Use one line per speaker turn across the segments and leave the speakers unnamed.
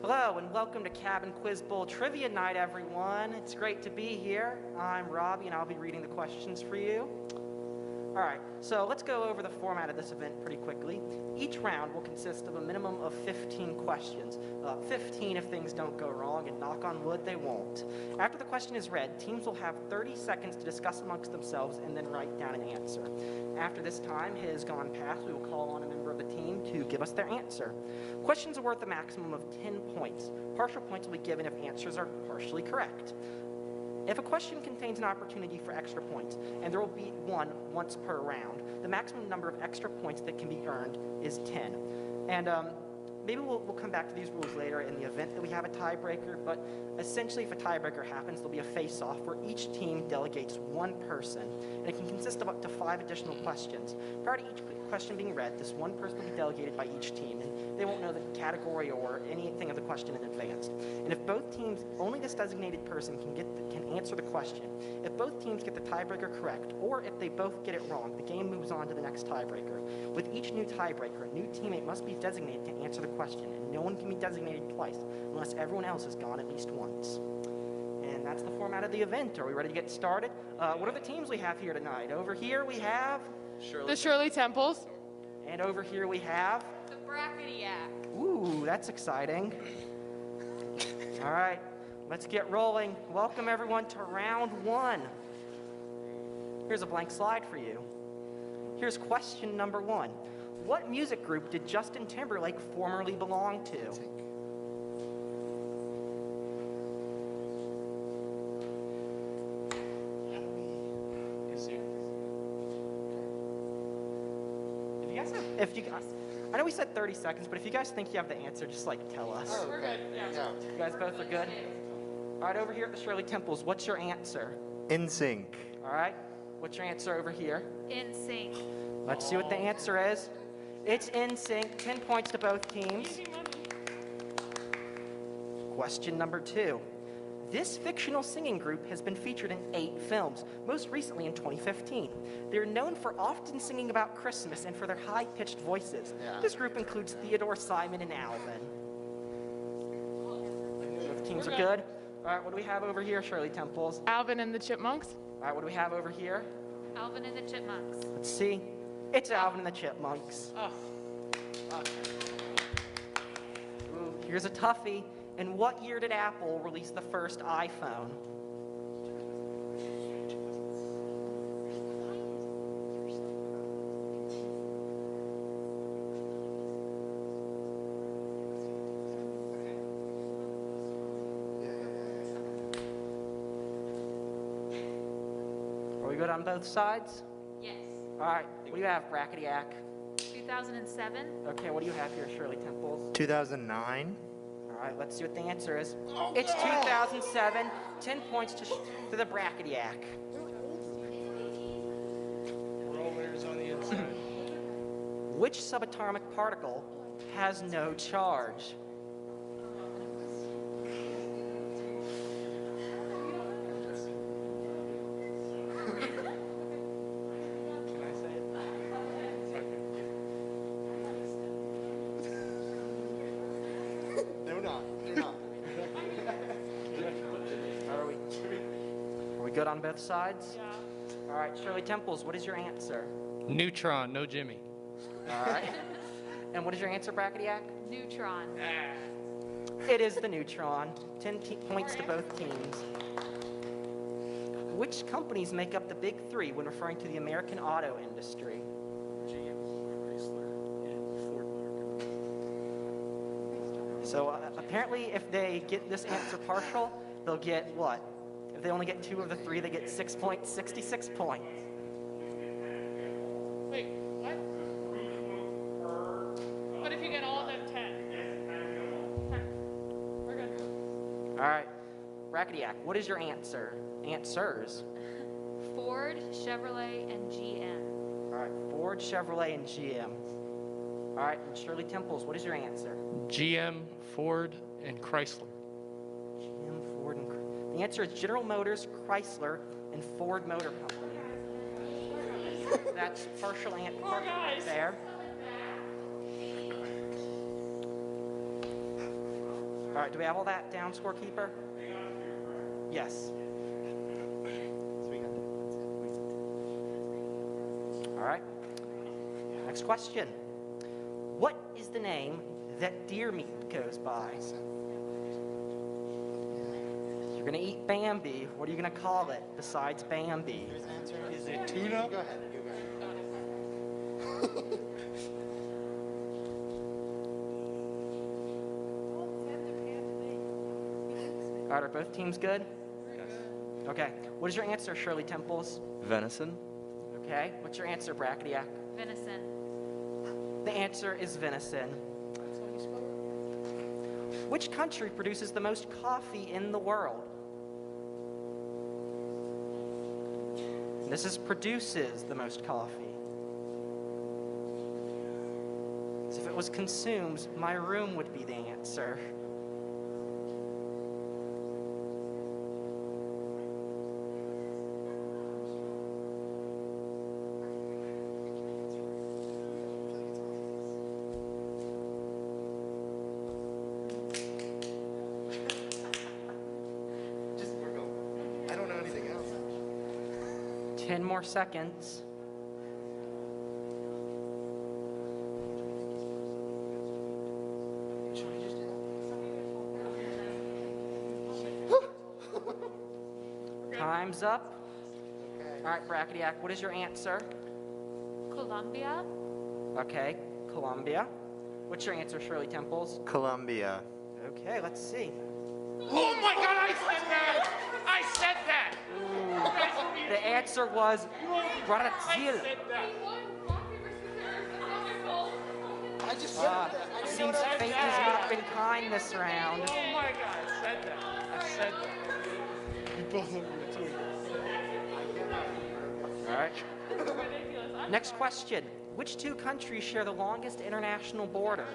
Hello and welcome to Cabin Quiz Bowl Trivia Night, everyone. It's great to be here. I'm Robbie and I'll be reading the questions for you. All right, so let's go over the format of this event pretty quickly. Each round will consist of a minimum of 15 questions. 15 if things don't go wrong, and knock on wood, they won't. After the question is read, teams will have 30 seconds to discuss amongst themselves and then write down an answer. After this time has gone past, we will call on a member of the team to give us their answer. Questions are worth a maximum of 10 points. Partial points will be given if answers are partially correct. If a question contains an opportunity for extra points, and there will be one once per round, the maximum number of extra points that can be earned is 10. And maybe we'll come back to these rules later in the event that we have a tiebreaker, but essentially if a tiebreaker happens, there'll be a face-off where each team delegates one person, and it can consist of up to 5 additional questions. Prior to each question being read, this one person will be delegated by each team, and they won't know the category or anything of the question in advance. And if both teams, only this designated person can answer the question. If both teams get the tiebreaker correct, or if they both get it wrong, the game moves on to the next tiebreaker. With each new tiebreaker, a new teammate must be designated to answer the question, and no one can be designated twice unless everyone else has gone at least once. And that's the format of the event. Are we ready to get started? What are the teams we have here tonight? Over here we have
the Shirley Temples.
And over here we have
the Bracketiac.
Ooh, that's exciting. All right, let's get rolling. Welcome everyone to round 1. Here's a blank slide for you. Here's question number 1. What music group did Justin Timberlake formerly belong to? I know we said 30 seconds, but if you guys think you have the answer, just tell us.
Oh, we're good. Yeah.
You guys both are good? All right, over here at the Shirley Temples, what's your answer?
NSYNC.
All right, what's your answer over here?
NSYNC.
Let's see what the answer is. It's NSYNC, 10 points to both teams.
Easy money.
Question number 2. This fictional singing group has been featured in 8 films, most recently in 2015. They're known for often singing about Christmas and for their high-pitched voices. Yeah. This group includes Theodore, Simon, and Alvin. Both teams are good. All right, what do we have over here, Shirley Temples?
Alvin and the Chipmunks.
All right, what do we have over here?
Alvin and the Chipmunks.
Let's see. It's Alvin and the Chipmunks.
Oh.
Ooh, here's a toughie. In what year did Apple release the first iPhone? Are we good on both sides?
Yes.
All right, what do you have, Bracketiac?
2007.
Okay, what do you have here, Shirley Temples?
2009.
All right, let's see what the answer is. It's 2007, 10 points to the Bracketiac.
Rollers on the inside.
Which subatomic particle has no charge? Good on both sides?
Yeah.
All right, Shirley Temples, what is your answer?
Neutron, no Jimmy.
All right. And what is your answer, Bracketiac?
Neutron.
It is the neutron. 10 points to both teams. Which companies make up the big 3 when referring to the American auto industry?
GM, Chrysler, and Ford Motor.
So apparently if they get this answer partial, they'll get what? If they only get 2 of the 3, they get 6 points, 66 points.
Wait, what? What if you get all of them 10? 10. We're good.
All right, Bracketiac, what is your answer? Answers.
Ford, Chevrolet, and GM.
All right, Ford, Chevrolet, and GM. All right, and Shirley Temples, what is your answer?
GM, Ford, and Chrysler.
GM, Ford, and the answer is General Motors, Chrysler, and Ford Motor Company. That's partial and partial right there. All right, do we have all that down, scorekeeper? Yes. All right. Next question. What is the name that deer meat goes by? You're going to eat Bambi. What are you going to call it besides Bambi?
Is it tuna?
Go ahead.
All right, are both teams good? Yes. Okay. What is your answer, Shirley Temples?
Venison.
Okay. What's your answer, Bracketiak?
Venison.
The answer is venison. Which country produces the most coffee in the world? This is produces the most coffee. So if it was consumed, my room would be the answer.
I don't know anything else.
10 more seconds. Time's up. All right, Bracketiak, what is your answer?
Colombia.
Okay, Colombia. What's your answer, Shirley Temples?
Colombia.
Okay, let's see.
Oh my God, I said that! I said that!
The answer was Brazil.
I said that.
I just
Seems fate has not been kind this round.
Oh my God, I said that. I said that. You both over it too.
All right. Next question. Which two countries share the longest international border?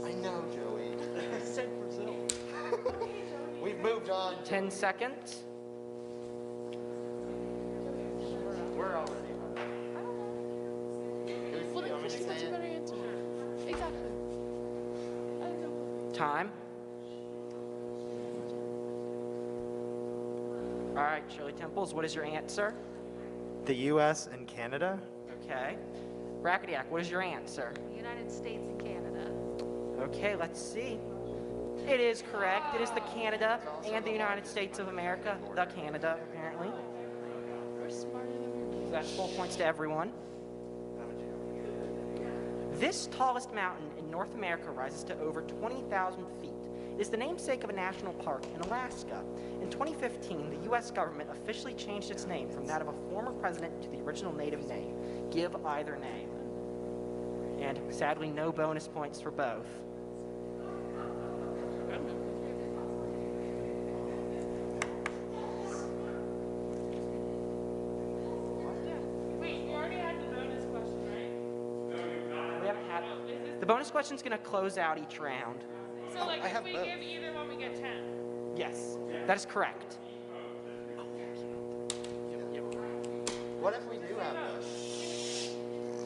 I know, Joey.
I said Brazil.
We've moved on.
10 seconds.
We're already.
Well, then Fishy, what's a better answer? Exactly. I don't know.
Time. All right, Shirley Temples, what is your answer?
The U.S. and Canada?
Okay. Bracketiak, what is your answer?
The United States and Canada.
Okay, let's see. It is correct. It is the Canada and the United States of America. The Canada, apparently.
We're smarter than we
So that's full points to everyone. This tallest mountain in North America rises to over 20,000 feet. It is the namesake of a national park in Alaska. In 2015, the U.S. government officially changed its name from that of a former president to the original native name. Give either name. And sadly, no bonus points for both.
Wait, we already had the bonus question, right?
We haven't had. The bonus question is going to close out each round.
So, like,
I
if
have
we
both.
give either one, we get 10.
Yes, that is correct.
What if we do have this?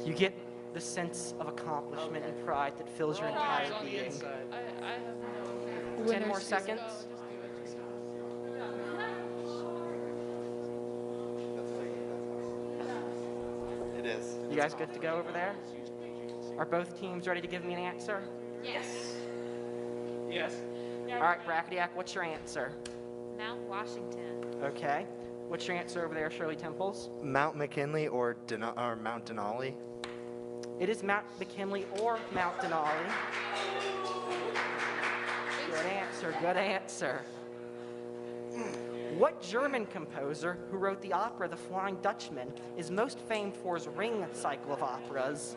You get the sense of accomplishment and pride that fills your entire
It's on the
being.
inside.
I have no.
10 more seconds.
It is.
You guys good to go over there? Are both teams ready to give me an answer?
Yes.
Yes.
All right, Bracketiak, what's your answer?
Mount Washington.
Okay. What's your answer over there, Shirley Temples?
Mount McKinley or Mount Denali?
It is Mount McKinley or Mount Denali. Good answer, good answer. What German composer who wrote the opera The Flying Dutchman is most famed for his Ring cycle of operas?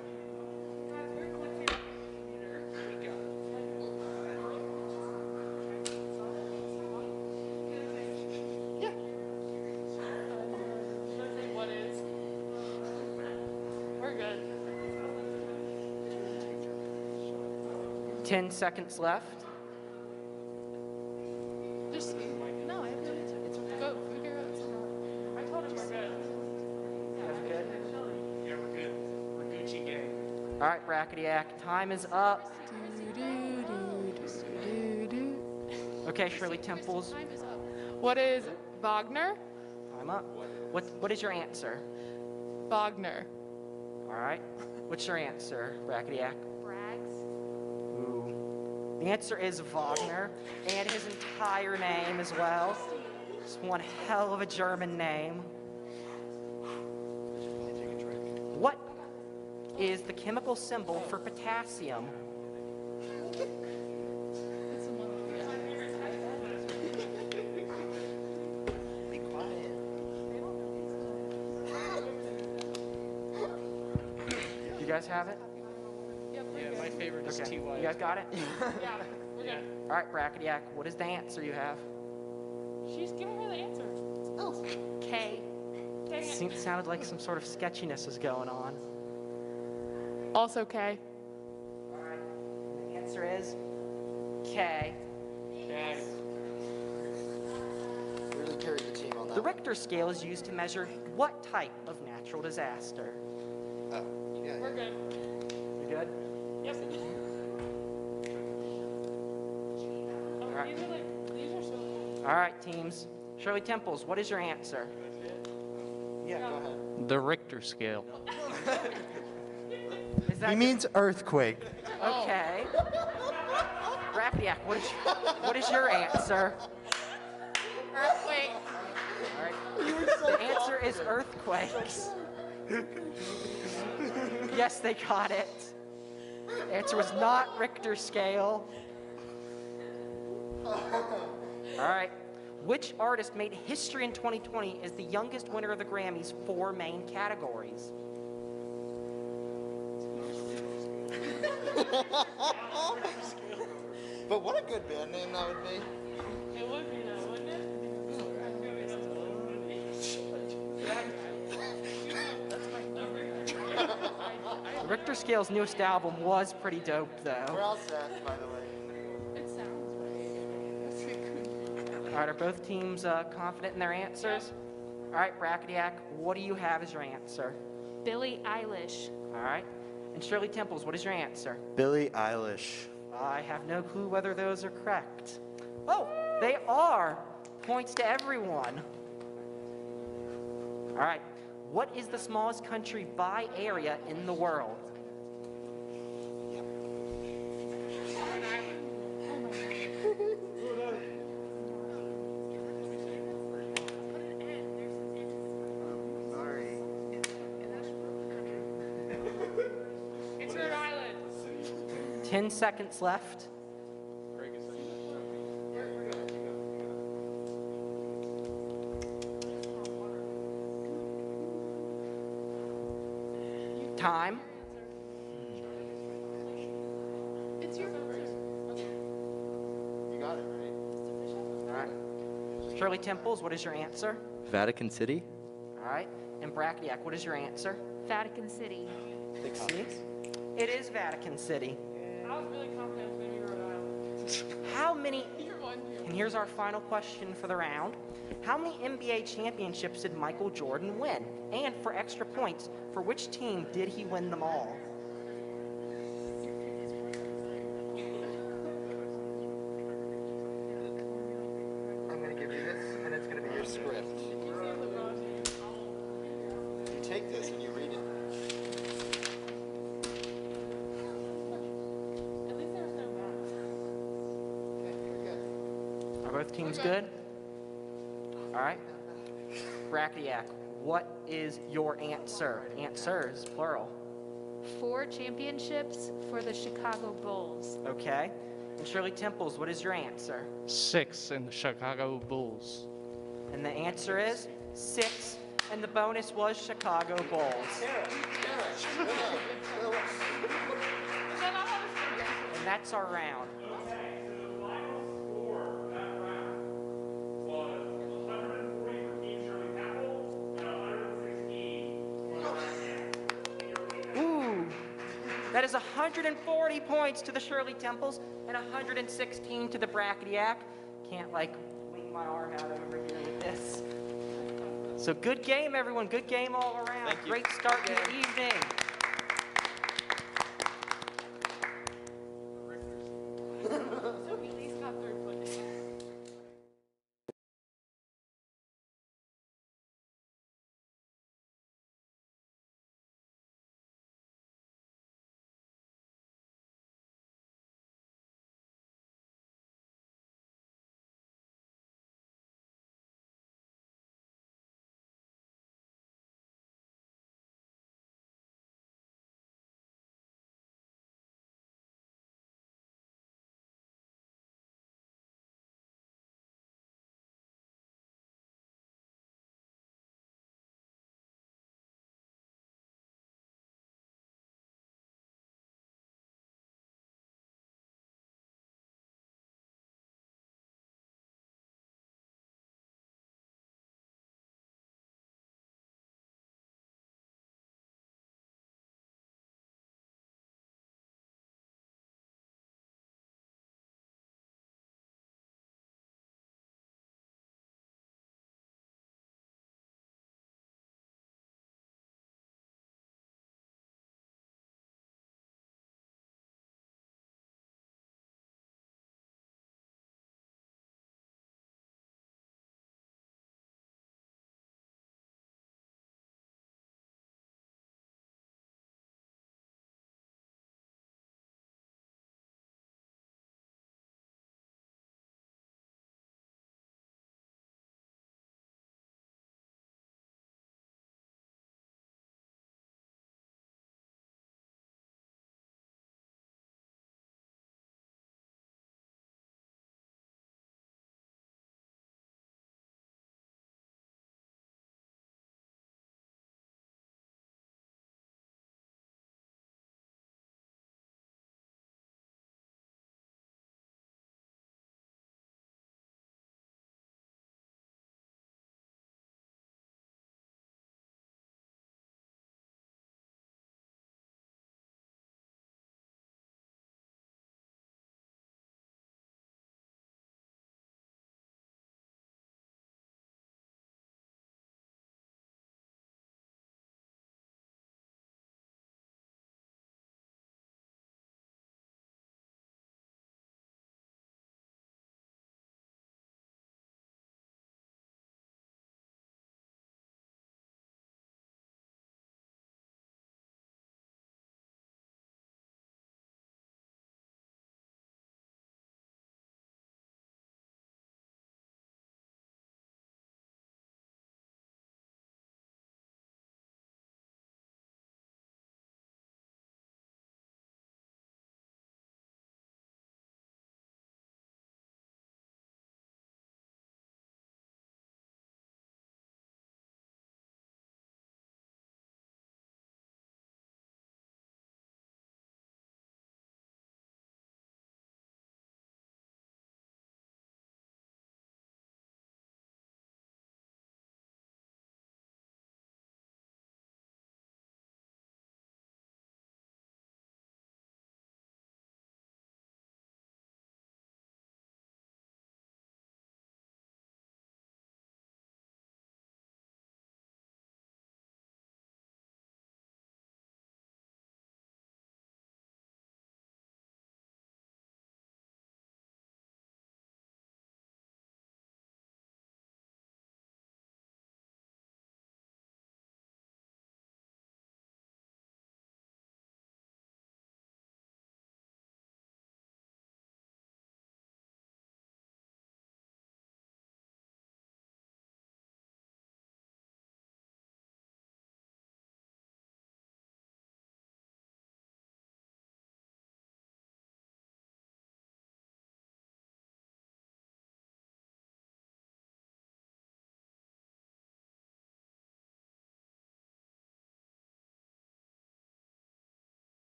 10 seconds left.
Just, no, I have no answer. It's vote. Figure out something. I told him we're good.
That's good.
Yeah, we're good. We're Gucci gang.
All right, Brackety-ack, time is up. Okay, Shirley Temples,
Time is up. What is Wagner?
time up. What is your answer?
Wagner.
All right. What's your answer, Brackety-ack?
Braggs.
Ooh. The answer is Wagner, and his entire name as well. It's one hell of a German name. What is the chemical symbol for potassium?
It's the one with the
Be quiet.
You guys have it?
Yep, we're
Yeah,
good.
my favorite is
Okay.
TY.
You guys got it?
Yeah, we're good.
All right, Brackety-ack, what is the answer you have?
She's giving her the answer.
K.
Dang it.
Sounded like some sort of sketchiness was going on.
Also K.
All right. The answer is K.
Okay.
Really carried the team on that.
The Richter scale is used to measure what type of natural disaster?
Oh, yeah.
We're good.
You good?
Yep. Oh,
Alright.
these are so cool.
All right, teams. Shirley Temples, what is your answer?
Yeah, go ahead.
The Richter scale.
Is that
He means earthquake.
okay? Brackety-ack, what is your answer?
Earthquake.
All right. The answer is earthquakes. Yes, they got it. The answer was not Richter scale. All right. Which artist made history in 2020 as the youngest winner of the Grammys' 4 main categories?
But what a good band name that would be.
It would be though, wouldn't it?
The Richter scale's newest album was pretty dope,
We're
though.
all set, by the way.
It sounds right.
All right, are both teams confident in their answers? All right, Brackety-ack, what do you have as your answer?
Billie Eilish.
All right. And Shirley Temples, what is your answer?
Billie Eilish.
I have no clue whether those are correct. Oh, they are. Points to everyone. All right. What is the smallest country by area in the world?
Sorry.
It's Rhode Island.
10 seconds left. Time.
It's your answer.
You got it, right?
All right. Shirley Temples, what is your answer?
Vatican City?
All right. And Brackety-ack, what is your answer?
Vatican City.
Big C. It is Vatican City.
I was really confident it was going to be Rhode Island.
How many,
You're one.
and here's our final question for the round. How many NBA championships did Michael Jordan win? And for extra points, for which team did he win them all?
I'm going to give you this, and it's going to be your script. You take this and you read it.
At least there was no math.
Okay, you're good.
Are both teams good? All right. Brackety-ack, what is your answer? Answers, plural.
4 championships for the Chicago Bulls.
Okay. And Shirley Temples, what is your answer?
6 in the Chicago Bulls.
And the answer is 6. And the bonus was Chicago Bulls.
Is that not how this works?
And that's our round. Ooh, That is 140 points to the Shirley Temples and 116 to the Bracketiac. Can't like wing my arm out over here with this. So good game, everyone. Good game all around.
Thank you.
Great start to the evening.
So Lilies got third place.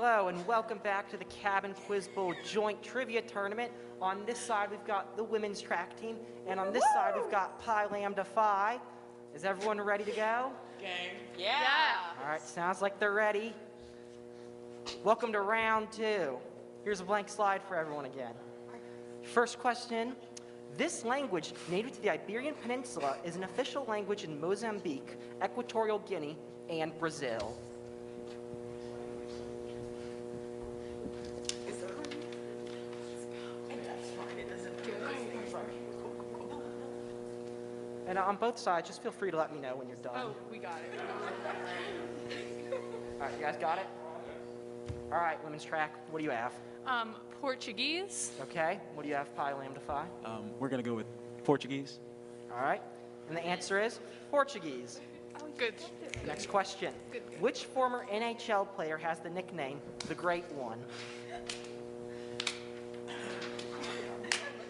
Hello, and welcome back to the Cabin Quiz Bowl Joint Trivia Tournament. On this side, we've got the women's track team, and on this side, we've got Pi Lambda Phi. Is everyone ready to go?
Gang.
Yeah.
All right, sounds like they're ready. Welcome to round 2. Here's a blank slide for everyone again. First question. This language, native to the Iberian Peninsula, is an official language in Mozambique, Equatorial Guinea, and Brazil. And on both sides, just feel free to let me know when you're done.
Oh, we got it.
All right, you guys got it? All right, women's track, what do you have?
Portuguese.
Okay, what do you have, Pi Lambda Phi?
We're going to go with Portuguese.
All right, and the answer is Portuguese.
Good.
Next question. Which former NHL player has the nickname the Great One?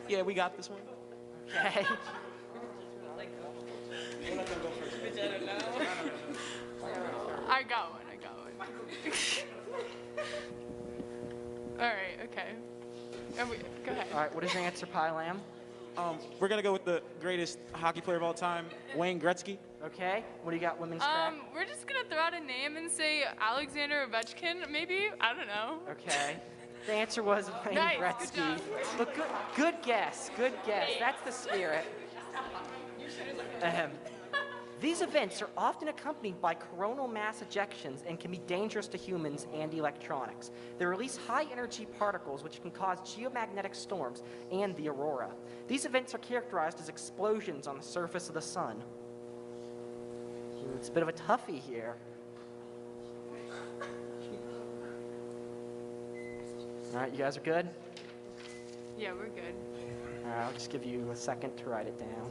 Yeah, we got this one.
Okay.
I got one. All right, okay. Go ahead.
All right, what is your answer, Pi Lam?
We're going to go with the greatest hockey player of all time, Wayne Gretzky.
Okay, what do you got, women's track?
We're just gonna throw out a name and say Alexander Ovechkin, maybe? I don't know.
Okay. The answer was Wayne
Nice, good
Gretzky.
job.
But good guess, good guess. That's the spirit. These events are often accompanied by coronal mass ejections and can be dangerous to humans and electronics. They release high-energy particles which can cause geomagnetic storms and the aurora. These events are characterized as explosions on the surface of the sun. It's a bit of a toughie here. All right, you guys are good?
Yeah, we're good.
All right, I'll just give you a second to write it down.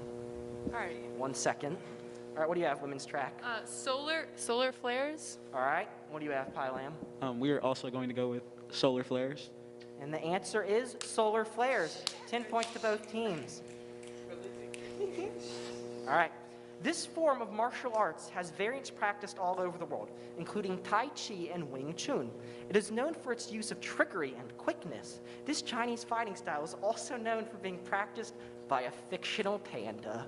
All right.
1 second. All right, what do you have, women's track?
Solar flares.
All right, what do you have, Pi Lam?
We are also going to go with solar flares.
And the answer is solar flares. 10 points to both teams. All right. This form of martial arts has variants practiced all over the world, including Tai Chi and Wing Chun. It is known for its use of trickery and quickness. This Chinese fighting style is also known for being practiced by a fictional panda.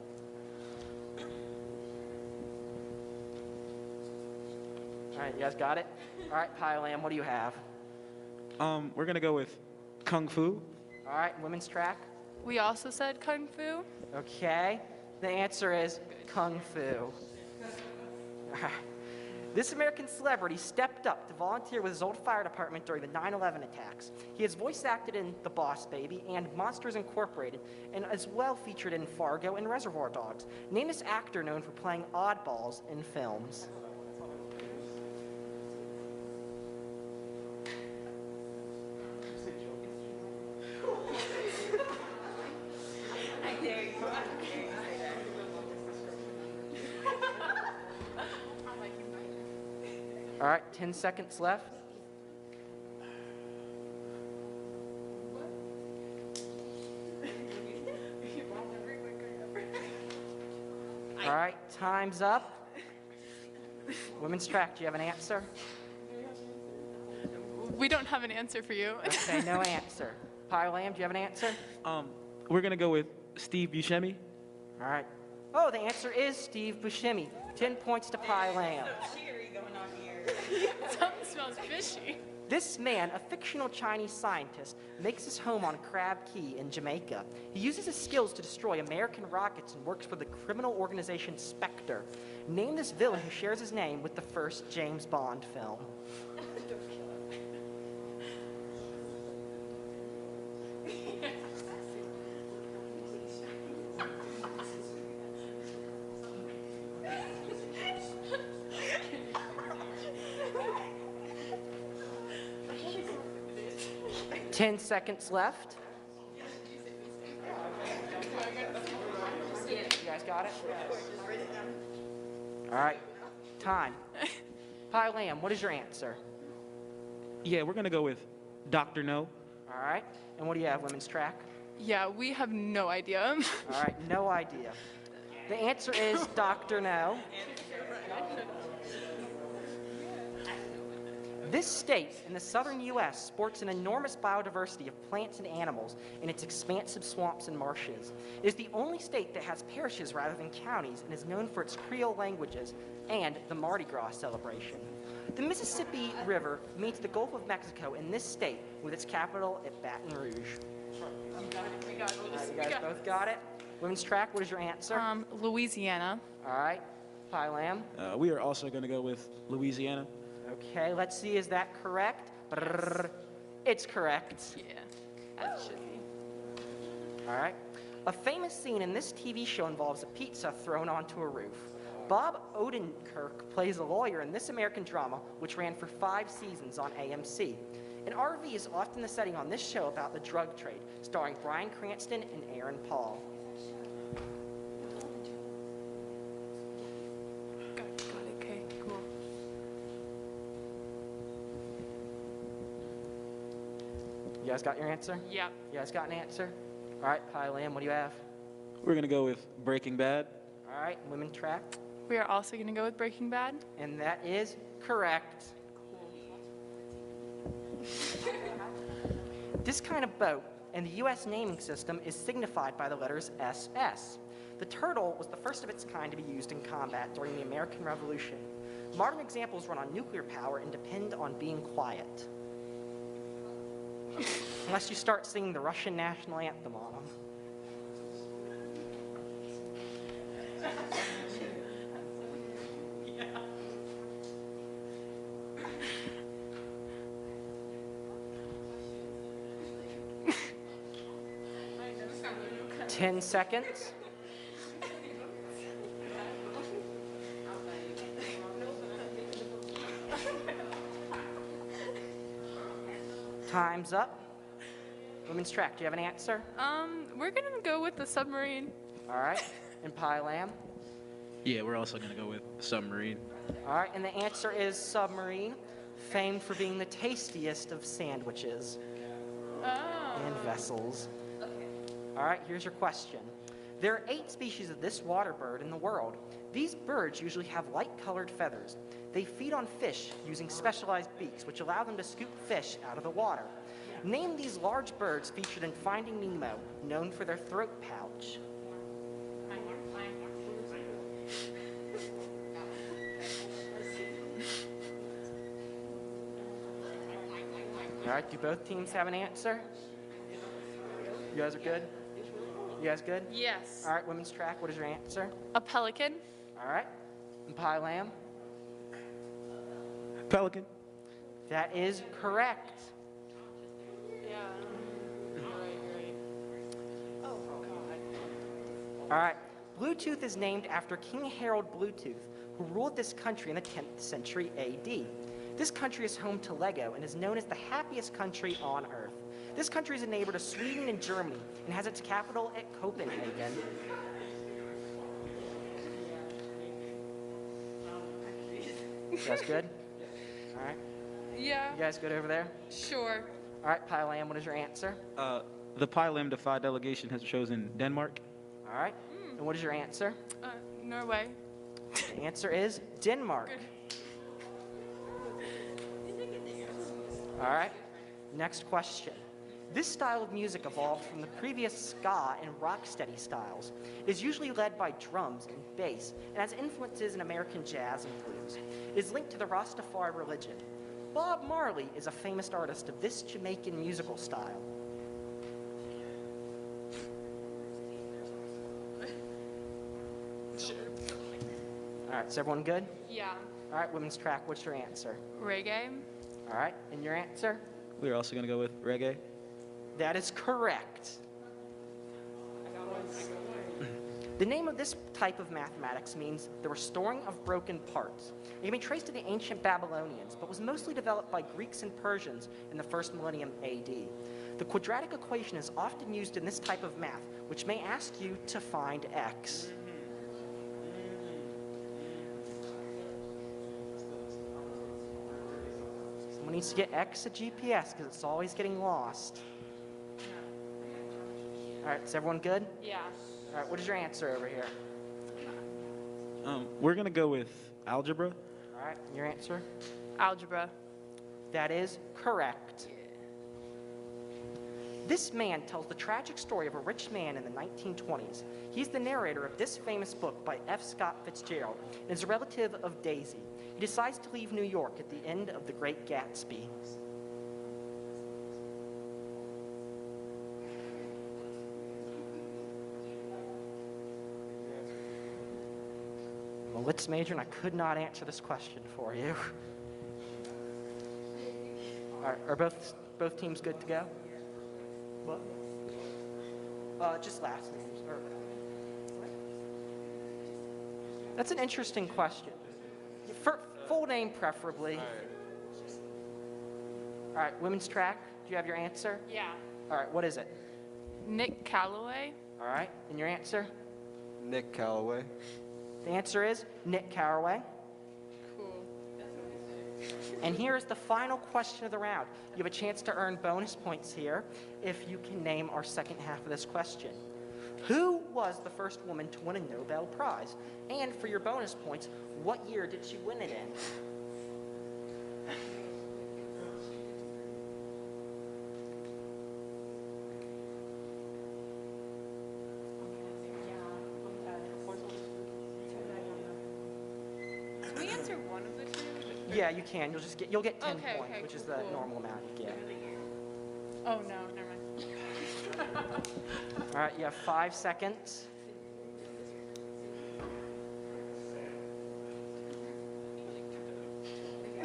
All right, you guys got it? All right, Pi Lam, what do you have?
We're going to go with Kung Fu.
All right, women's track.
We also said kung fu.
Okay, the answer is Kung Fu. This American celebrity stepped up to volunteer with his old fire department during the 9/11 attacks. He has voice acted in The Boss Baby and Monsters Incorporated, and as well featured in Fargo and Reservoir Dogs. Name this actor known for playing oddballs in films. All right, 10 seconds left. All right, time's up. Women's track, do you have an answer?
We don't have an answer for you.
Okay, no answer. Pi Lam, do you have an answer?
We're going to go with Steve Buscemi.
All right. Oh, the answer is Steve Buscemi. 10 points to Pi Lam.
Something smells fishy.
This man, a fictional Chinese scientist, makes his home on Crab Key in Jamaica. He uses his skills to destroy American rockets and works for the criminal organization Spectre. Name this villain who shares his name with the first James Bond film. Ten seconds left. You guys got it? All right. Time. Pi Lam, what is your answer?
Yeah, we're going to go with Dr. No.
All right. And what do you have, women's track?
Yeah, we have no idea.
All right, no idea. The answer is Dr. No. This state in the southern U.S. sports an enormous biodiversity of plants and animals in its expansive swamps and marshes. It is the only state that has parishes rather than counties and is known for its Creole languages and the Mardi Gras celebration. The Mississippi River meets the Gulf of Mexico in this state with its capital at Baton Rouge.
We got this.
You guys both got it? Women's track, what is your answer?
Louisiana.
All right. Pylam.
We are also going to go with Louisiana.
Okay, let's see, is that correct? Brrr. It's correct.
Yeah, that should be.
All right. A famous scene in this TV show involves a pizza thrown onto a roof. Bob Odenkirk plays a lawyer in this American drama, which ran for 5 seasons on AMC. An RV is often the setting on this show about the drug trade, starring Bryan Cranston and Aaron Paul.
Got it, okay, cool.
You guys got your answer?
Yep.
You guys got an answer? All right, Pylam, what do you have?
We're going to go with Breaking Bad.
All right, women track.
We are also going to go with Breaking Bad.
And that is correct. This kind of boat in the U.S. naming system is signified by the letters SS. The turtle was the first of its kind to be used in combat during the American Revolution. Modern examples run on nuclear power and depend on being quiet. Unless you start singing the Russian national anthem on them. Yeah. 10 seconds. Time's up. Women's track, do you have an answer?
We're going to go with the submarine.
All right. And Pylam?
Yeah, we're also going to go with Submarine.
All right, and the answer is submarine, famed for being the tastiest of sandwiches and vessels. All right, here's your question. There are 8 species of this water bird in the world. These birds usually have light-colored feathers. They feed on fish using specialized beaks, which allow them to scoop fish out of the water. Name these large birds featured in Finding Nemo, known for their throat pouch. All right, do both teams have an answer? You guys are good? You guys good?
Yes.
All right, women's track, what is your answer?
A pelican.
All right, and Pylam?
Pelican.
That is correct.
Yeah. You're right. Oh, God.
All right, Bluetooth is named after King Harold Bluetooth, who ruled this country in the 10th century AD. This country is home to Lego and is known as the happiest country on Earth. This country is a neighbor to Sweden and Germany and has its capital at Copenhagen. You guys good? All right.
Yeah.
You guys good over there?
Sure.
All right, Pylam, what is your answer?
The Pylam Defy delegation has chosen Denmark.
All right. And what is your answer?
Norway.
The answer is Denmark. All right. Next question. This style of music evolved from the previous ska and rocksteady styles. It is usually led by drums and bass and has influences in American jazz and blues. It is linked to the Rastafari religion. Bob Marley is a famous artist of this Jamaican musical style. All right, is everyone good?
Yeah.
All right, women's track, what's your answer?
Reggae.
All right, and your answer?
We're also going to go with reggae.
That is correct. The name of this type of mathematics means the restoring of broken parts. It can be traced to the ancient Babylonians, but was mostly developed by Greeks and Persians in the first millennium AD. The quadratic equation is often used in this type of math, which may ask you to find x. Someone needs to get x at GPS because it's always getting lost. All right, is everyone good?
Yeah.
All right, what is your answer over here?
We're going to go with algebra.
All right, your answer?
Algebra.
That is correct. This man tells the tragic story of a rich man in the 1920s. He's the narrator of this famous book by F. Scott Fitzgerald and is a relative of Daisy. He decides to leave New York at the end of The Great Gatsby. I'm a lit major and I could not answer this question for you. All right, are both teams good to go? What? Just last names. That's an interesting question. Full name, preferably. All right, women's track. Do you have your answer?
Yeah.
All right, what is it?
Nick Calloway.
All right, and your answer?
Nick Calloway.
The answer is Nick Carraway.
Cool.
And here is the final question of the round. You have a chance to earn bonus points here if you can name our second half of this question. Who was the first woman to win a Nobel Prize? And for your bonus points, what year did she win it in?
Can we answer one of the two?
Yeah, you can. You'll get 10
Okay,
points,
okay,
which is
cool,
the
cool.
normal amount you get.
Oh, no, never mind.
All right, you have 5 seconds.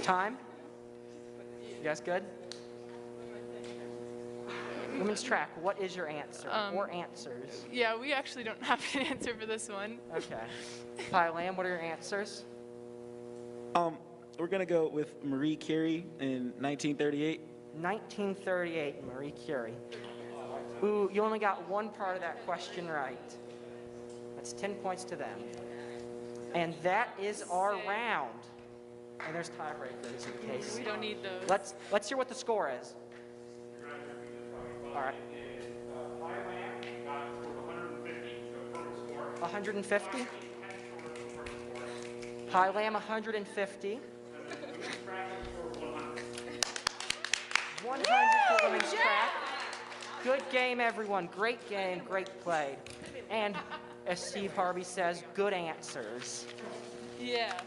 Time? You guys good? Women's track, what is your answer? Or answers?
Yeah, we actually don't have an answer for this one.
Okay. Pi Lam, what are your answers?
We're gonna go with Marie Curie in 1938.
1938, Marie Curie. Ooh, you only got one part of that question right. That's 10 points to them. And that is our round. And there's tiebreakers in case.
We don't need those.
Let's hear what the score is. All right. 150. Pi Lam 150. 100 for women's track. Good game, everyone. Great game, great play. And as Steve Harvey says, good answers.
Yeah.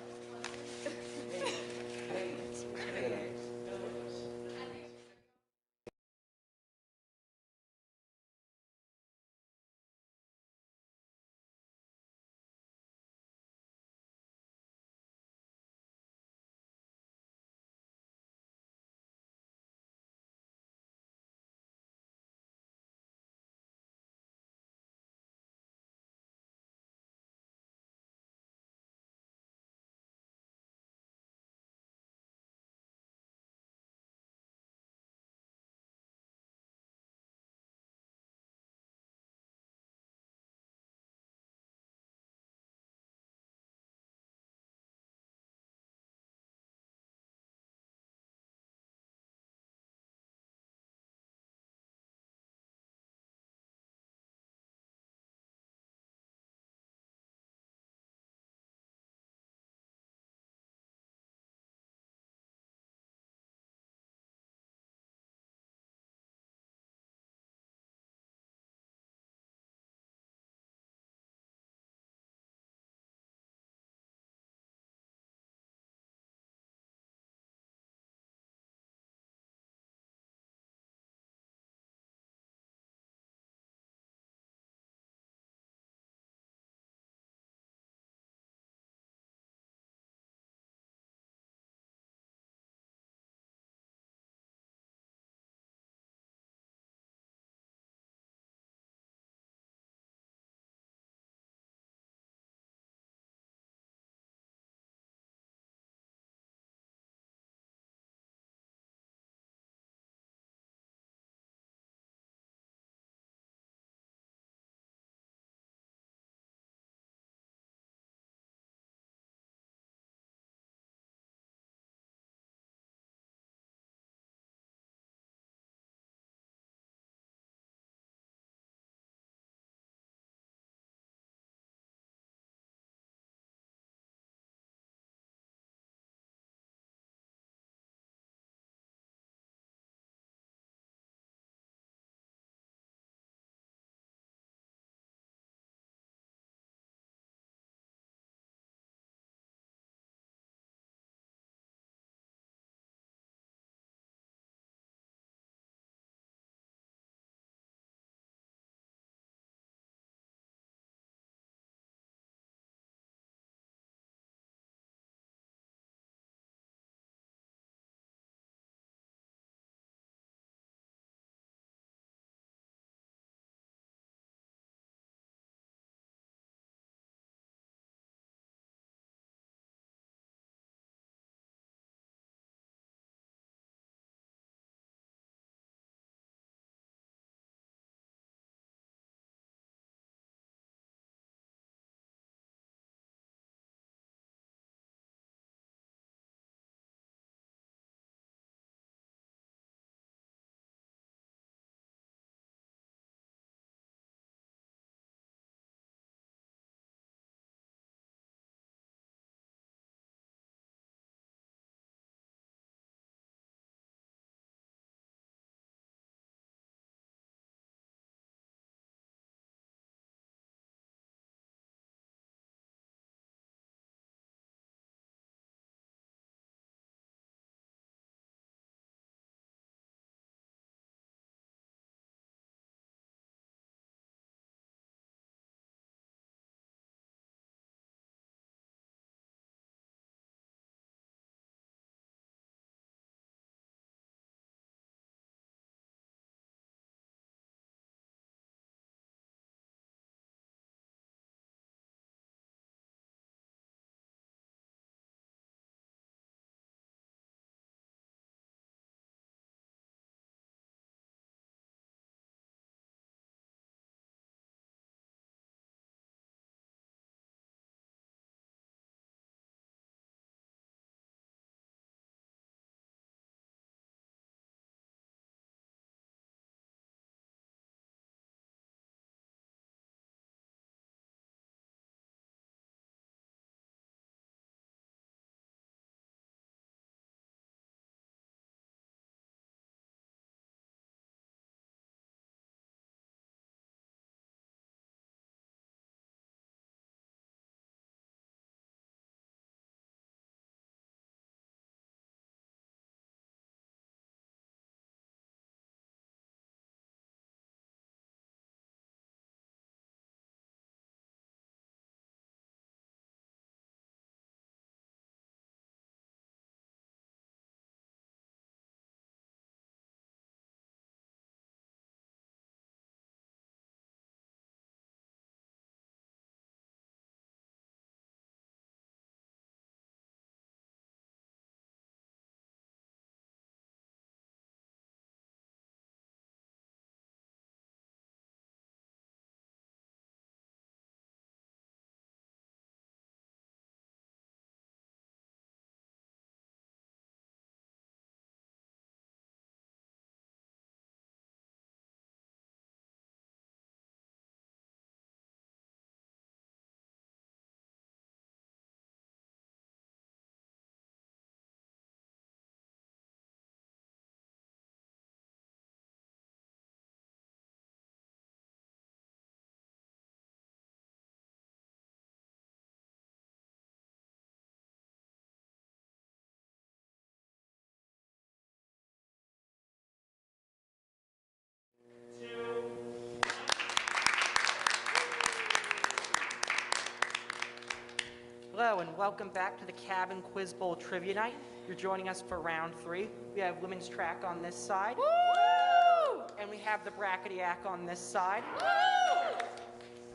Hello and welcome back to the Cabin Quiz Bowl Trivia Night. You're joining us for round 3. We have women's track on this side.
Woo!
And we have the Brackety-ack on this side.
Woo!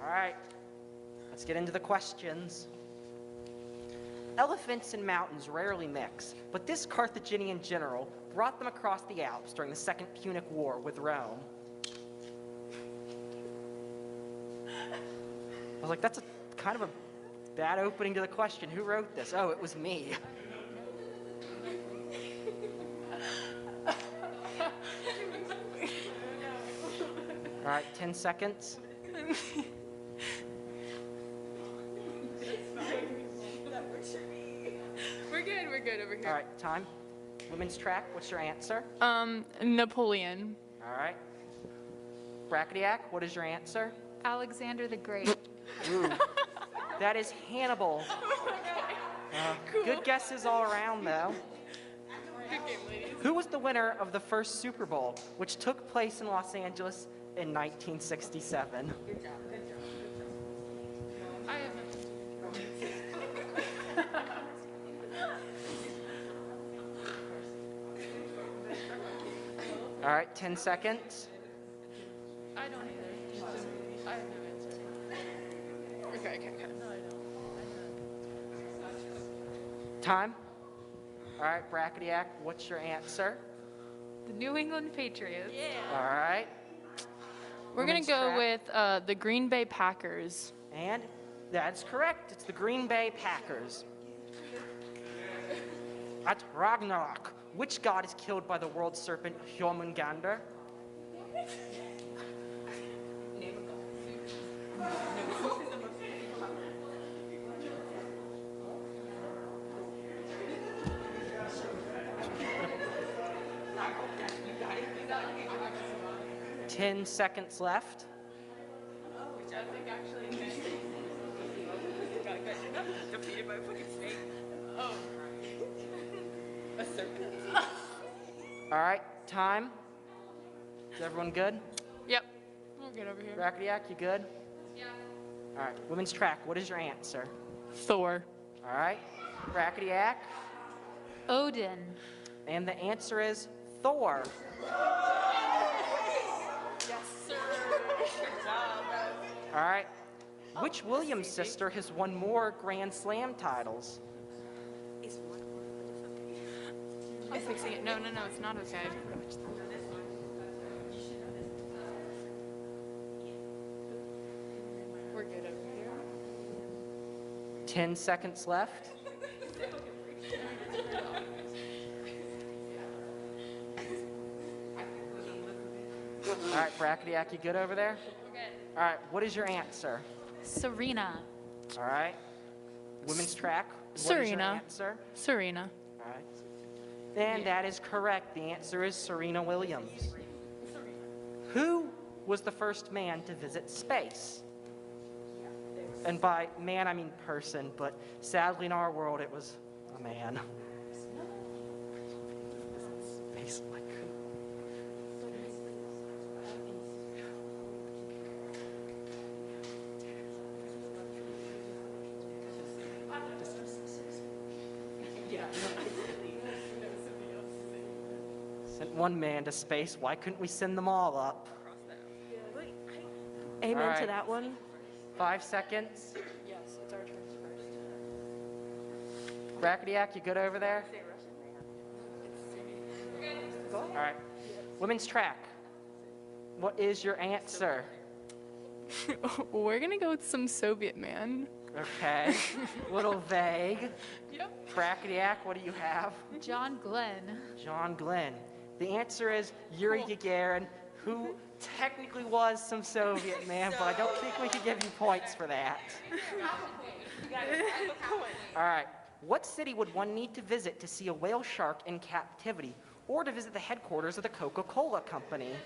All right, let's get into the questions. Elephants and mountains rarely mix, but this Carthaginian general brought them across the Alps during the Second Punic War with Rome. I was like, that's kind of a bad opening to the question. Who wrote this? Oh, it was me. All right, 10 seconds.
We're good over here.
All right, time. Women's track, what's your answer?
Napoleon.
All right. Brackety-ack, what is your answer?
Alexander the Great.
Ooh, that is Hannibal. Good guesses all around, though.
Good game, ladies.
Who was the winner of the first Super Bowl, which took place in Los Angeles in 1967?
I have nothing.
All right, 10 seconds.
I don't either. I have no answer. Okay. No, I don't.
Time. All right, Brackety-ack, what's your answer?
The New England Patriots.
All right.
We're going
Women's
to go
track.
with the Green Bay Packers.
And that's correct. It's the Green Bay Packers. At Ragnarok, which god is killed by the world serpent Jormungandr? Ten seconds left. All right, time. Is everyone good?
Yep. We're good over here.
Brackety-ack, you good? Yeah. All right, women's track, what is your answer?
Thor.
All right, Brackety-ack,
Odin.
and the answer is Thor.
Yes, sir.
All right, which Williams sister has won more Grand Slam titles?
I'm fixing it. No, it's not okay. We're good over here.
10 seconds left. All right, Brackety-ack, you good over there? All right, what is your answer?
Serena.
All right, women's track, what is your
Serena.
answer?
Serena.
All right. And that is correct. The answer is Serena Williams. Who was the first man to visit space? And by man, I mean person, but sadly in our world, it was a man. Space, like. Sent one man to space. Why couldn't we send them all up?
Amen
All right.
to that one.
5 seconds.
Yes, it's our turn first.
Brackety-ack, you good over there? All right. Women's track. What is your answer?
We're gonna go with some Soviet man.
Okay. Little vague.
Yep.
Brackety-ack, what do you have?
John Glenn.
John Glenn. The answer is Yuri Gagarin, who technically was some Soviet man, but I don't think we could give you points for that. All right. What city would one need to visit to see a whale shark in captivity, or to visit the headquarters of the Coca-Cola Company?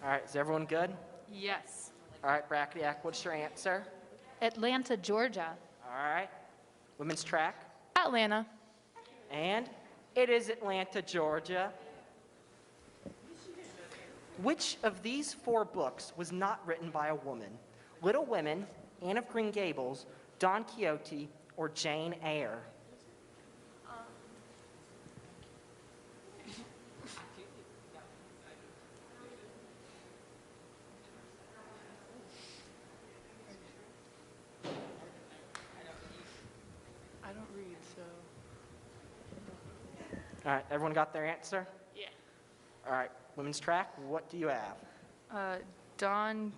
All right. Is everyone good?
Yes.
All right, Brackety-ack, what's your answer?
Atlanta, Georgia.
All right. Women's track.
Atlanta.
And it is Atlanta, Georgia. Which of these 4 books was not written by a woman? Little Women, Anne of Green Gables, Don Quixote, or Jane Eyre?
I don't read, so.
All right, everyone got their answer?
Yeah.
All right, women's track, what do you have?
Don.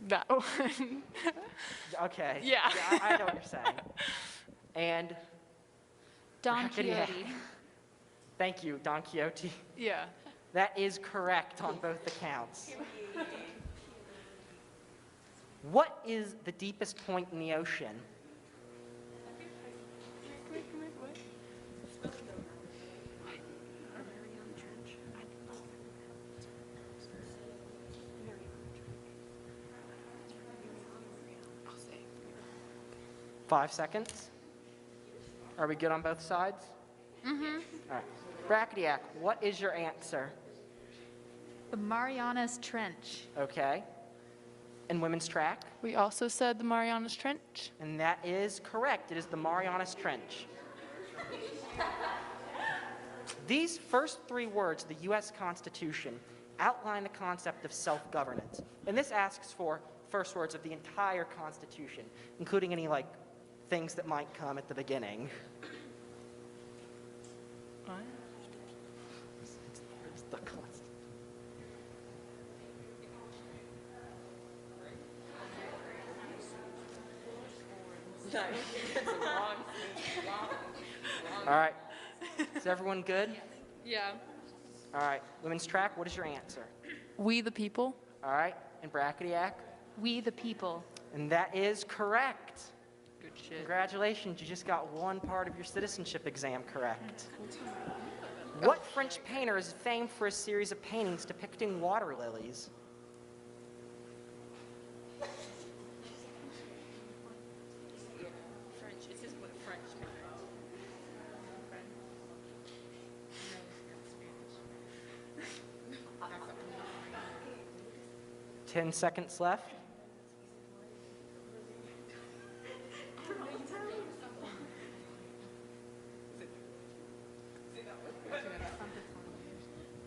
That one.
Okay.
Yeah.
I know what you're saying. And
Don
Rackety Hack.
Quixote.
Thank you, Don Quixote.
Yeah.
That is correct on both accounts. What is the deepest point in the ocean?
What?
5 seconds. Are we good on both sides? Mm-hmm. All right. Bracketiac, what is your answer?
The Marianas Trench.
Okay. And women's track?
We also said the Marianas Trench.
And that is correct. It is the Marianas Trench. These first 3 words of the U.S. Constitution outline the concept of self-governance. And this asks for first words of the entire Constitution, including any, things that might come at the beginning.
What?
It's the Constitution. All right. Is everyone good?
Yeah.
All right. Women's track, what is your answer?
We the people.
All right. And Bracketiac?
We the people.
And that is correct.
Good shit.
Congratulations, you just got one part of your citizenship exam correct. What French painter is famed for a series of paintings depicting water lilies?
French. This is what French means.
10 seconds left.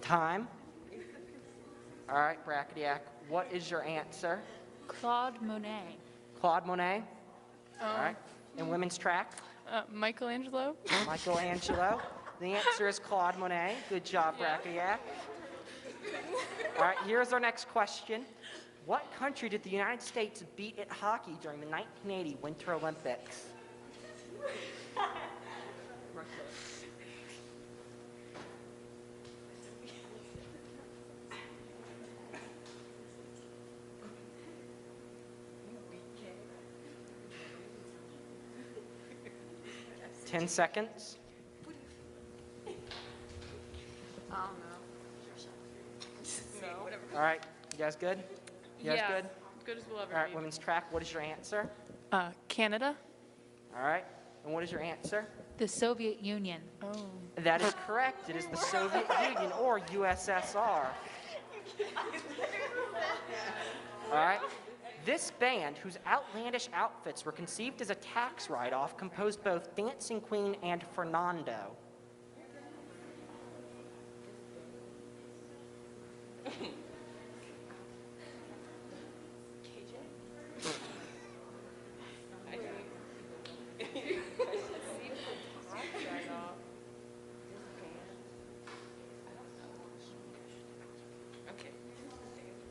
Time. All right, Bracketiac, what is your answer?
Claude Monet.
Claude Monet? All right. And women's track?
Michelangelo.
Michelangelo. The answer is Claude Monet. Good job, Bracketiac. All right, here's our next question. What country did the United States beat at hockey during the 1980 Winter Olympics? Ten seconds. All right, you guys good? You guys good?
Good as we'll ever
All right,
be.
women's track, what is your answer?
Canada.
All right, and what is your answer?
The Soviet Union.
Oh.
That is correct. It is the Soviet Union, or USSR. All right. This band, whose outlandish outfits were conceived as a tax write-off, composed both Dancing Queen and Fernando.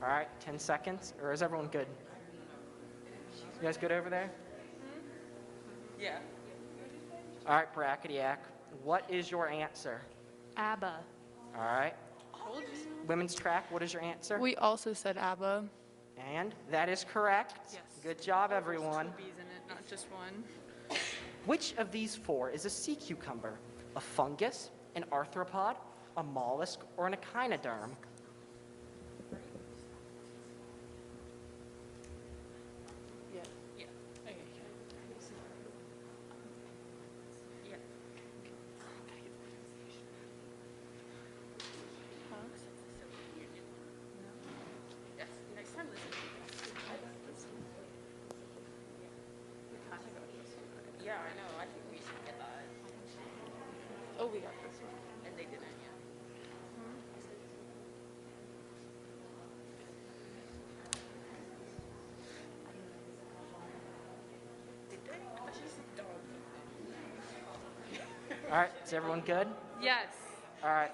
All right, 10 seconds, or is everyone good? You guys good over there?
Yeah.
All right, Bracketiac, what is your answer?
ABBA.
All right. Women's track, what is your answer?
We also said ABBA.
And that is correct.
Yes.
Good job, everyone.
Bees in it, not just one.
Which of these 4 is a sea cucumber? A fungus, an arthropod, a mollusk, or an echinoderm?
Yeah.
Yeah.
Okay.
Yeah. Yeah, I know. I think we should get that.
Oh, we got this one.
And they didn't yet. Did they? I thought she said dog.
All right, is everyone good?
Yes.
All right.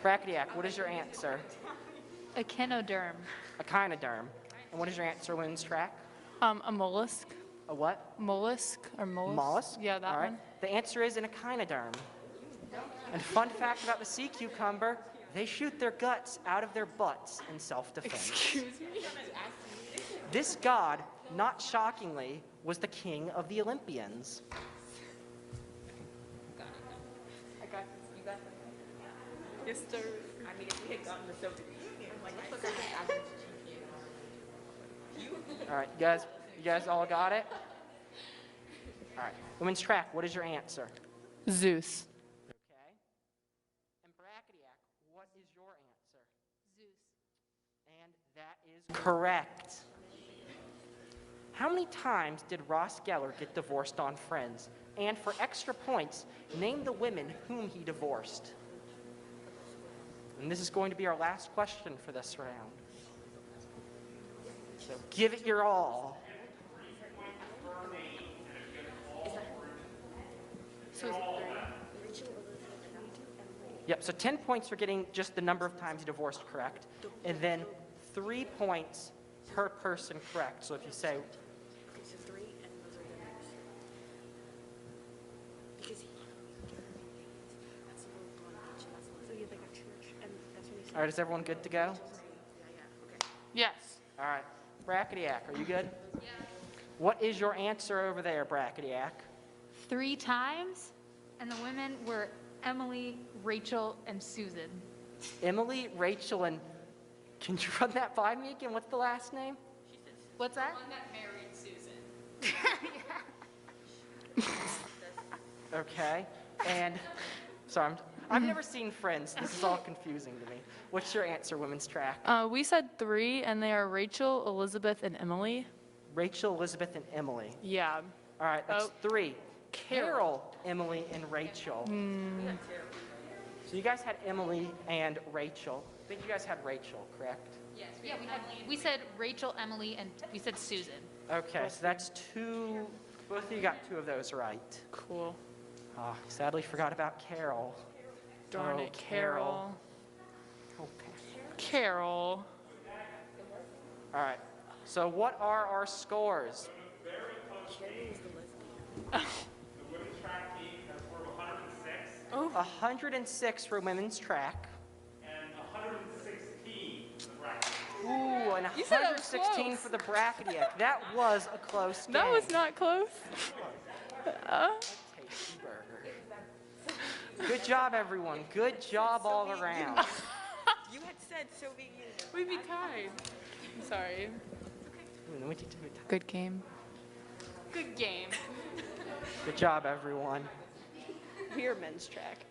Brachydiac, what is your answer?
Echinoderm.
Echinoderm. And what is your answer, women's track?
A mollusk.
A what?
Mollusk or mollusk?
Mollusk?
Yeah, that
All right.
one.
The answer is an echinoderm. And fun fact about the sea cucumber, they shoot their guts out of their butts in self-defense.
Excuse me?
This god, not shockingly, was the king of the Olympians.
I got this. You got this. Yes, sir. I mean, if we had gotten the Soviet Union, like, let's look at the average GPA.
All right, you guys all got it? All right. Women's track, what is your answer?
Zeus.
Okay. And Brachydiac, what is your answer?
Zeus.
And that is correct. How many times did Ross Geller get divorced on Friends? And for extra points, name the women whom he divorced. And this is going to be our last question for this round. So give it your all.
So is it 3?
Yep, so 10 points for getting just the number of times you divorced correct, and then 3 points per person correct. So if you say,
Okay, so 3, and those are the numbers. Because that's the whole one. So you have like a church, and that's when you say.
all right, is everyone good to go?
Yeah, okay.
Yes.
All right, Brachydiac, are you good? Yeah. What is your answer over there, Brachydiac?
3 times, and the women were Emily, Rachel, and Susan.
Emily, Rachel, and can you run that by me again? What's the last name?
What's that?
that married Susan.
Okay, and sorry, I've never seen Friends. This is all confusing to me. What's your answer, women's track?
We said 3, and they are Rachel, Elizabeth, and Emily.
Rachel, Elizabeth, and Emily.
Yeah.
All right, that's
Oh.
3. Carol, Emily, and Rachel. So you guys had Emily and Rachel. I think you guys had Rachel, correct?
Yeah, we said Rachel, Emily, and we said Susan.
Okay, so that's 2. Both of you got 2 of those right.
Cool.
Ah, sadly forgot about Carol.
Darn
Oh,
it, Carol.
Okay.
Carol.
All right, so what are our scores?
The women's track team has a score of 106
106 for women's track.
and 116 for the bracket.
Ooh, and
You said that was
116
close.
for the Brachydiac. That was a close game.
That was not close.
Tasty burger. Good job, everyone. Good job all around.
You had said Soviet Union.
We'd be kind. I'm sorry.
Ooh, let me take time.
Good game. Good game.
Good job, everyone.
We're men's track.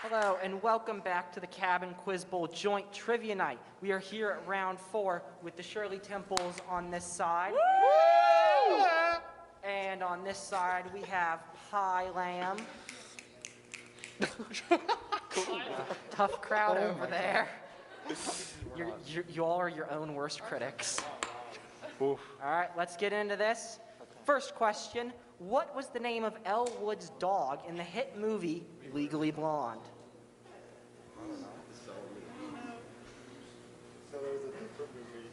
Hello, and welcome back to the Cabin Quiz Bowl Joint Trivia Night. We are here at round 4 with the Shirley Temples on this side. And on this side, we have Pie Lamb. Tough crowd over there. You all are your own worst critics. All right, let's get into this. First question, what was the name of Elwood's dog in the hit movie Legally Blonde?
So there was a different movie.